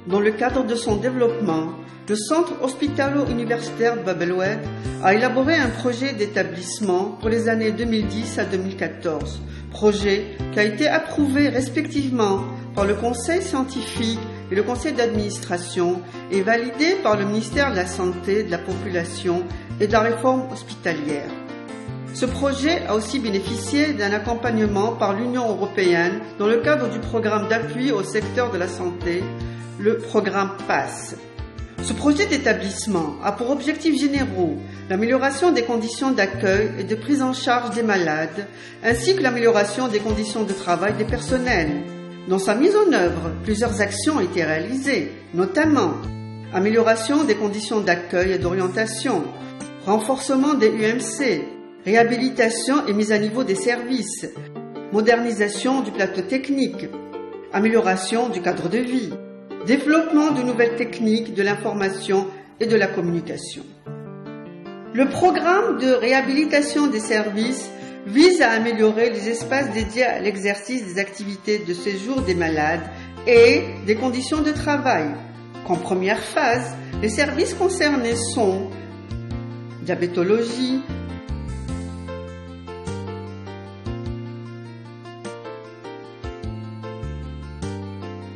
Dans le cadre de son développement, le Centre hospitalo-universitaire de Bab el-Oued a élaboré un projet d'établissement pour les années 2010 à 2014, projet qui a été approuvé respectivement par le Conseil scientifique et le Conseil d'administration et validé par le ministère de la Santé, de la Population et de la Réforme hospitalière. Ce projet a aussi bénéficié d'un accompagnement par l'Union européenne dans le cadre du programme d'appui au secteur de la santé, le programme PASS. Ce projet d'établissement a pour objectifs généraux l'amélioration des conditions d'accueil et de prise en charge des malades, ainsi que l'amélioration des conditions de travail des personnels. Dans sa mise en œuvre, plusieurs actions ont été réalisées, notamment amélioration des conditions d'accueil et d'orientation, renforcement des UMC, réhabilitation et mise à niveau des services, modernisation du plateau technique, amélioration du cadre de vie, développement de nouvelles techniques de l'information et de la communication. Le programme de réhabilitation des services vise à améliorer les espaces dédiés à l'exercice des activités de séjour des malades et des conditions de travail. En première phase, les services concernés sont diabétologie,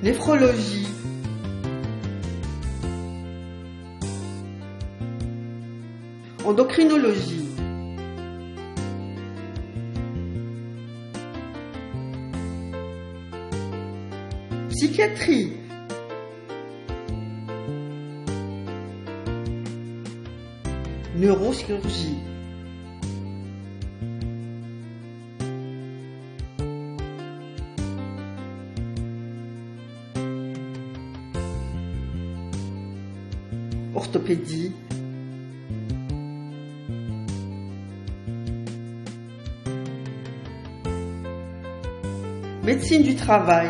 néphrologie, endocrinologie, psychiatrie, neurochirurgie, orthopédie, médecine du travail,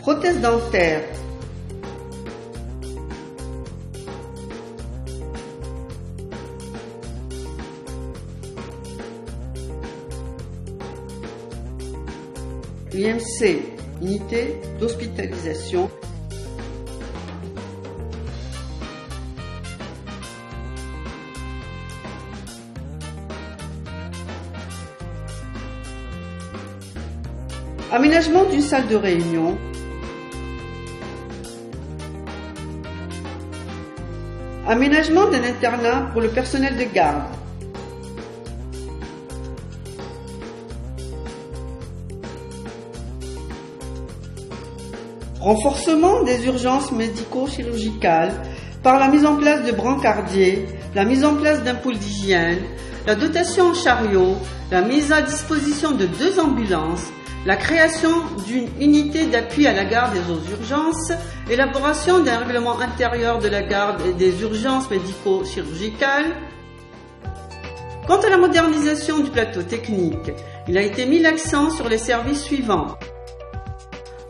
prothèse dentaire, IMC, unité d'hospitalisation, aménagement d'une salle de réunion, aménagement d'un internat pour le personnel de garde, renforcement des urgences médico-chirurgicales par la mise en place de brancardiers, la mise en place d'un pôle d'hygiène, la dotation en chariot, la mise à disposition de 2 ambulances, la création d'une unité d'appui à la garde et aux urgences, élaboration d'un règlement intérieur de la garde et des urgences médico-chirurgicales. Quant à la modernisation du plateau technique, il a été mis l'accent sur les services suivants: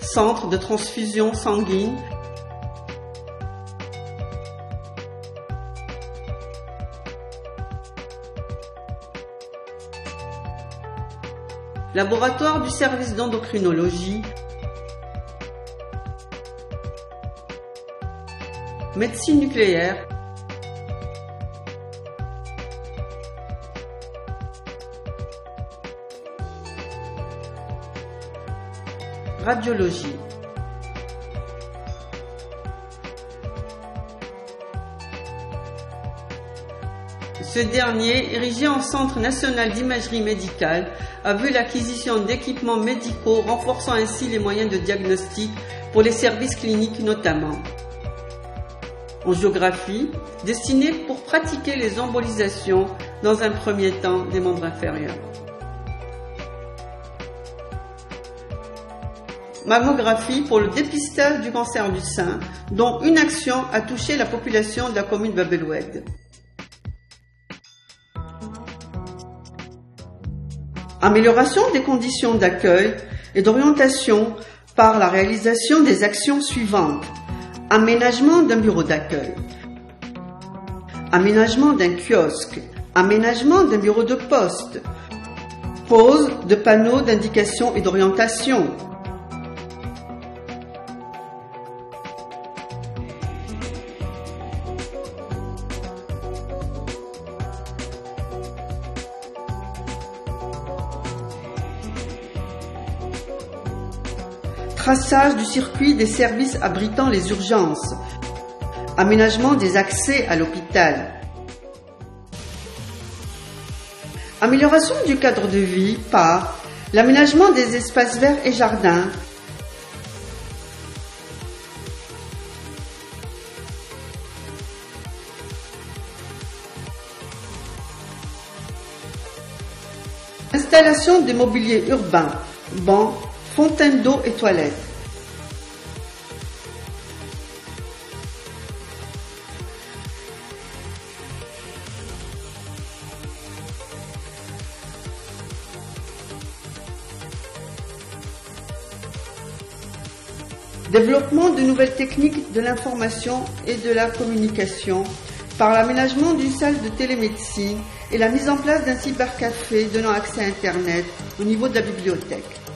centre de transfusion sanguine, laboratoire du service d'endocrinologie, médecine nucléaire, radiologie. Ce dernier, érigé en Centre national d'imagerie médicale, a vu l'acquisition d'équipements médicaux renforçant ainsi les moyens de diagnostic pour les services cliniques notamment. Angiographie, destinée pour pratiquer les embolisations dans un premier temps des membres inférieurs. Mammographie pour le dépistage du cancer du sein, dont une action a touché la population de la commune de Bab el-Oued. Amélioration des conditions d'accueil et d'orientation par la réalisation des actions suivantes. Aménagement d'un bureau d'accueil, aménagement d'un kiosque, aménagement d'un bureau de poste, pose de panneaux d'indication et d'orientation, traçage du circuit des services abritant les urgences, aménagement des accès à l'hôpital, amélioration du cadre de vie par l'aménagement des espaces verts et jardins, installation de mobilier urbain, bancs, fontaines d'eau et toilettes. Développement de nouvelles techniques de l'information et de la communication par l'aménagement d'une salle de télémédecine et la mise en place d'un cybercafé donnant accès à Internet au niveau de la bibliothèque.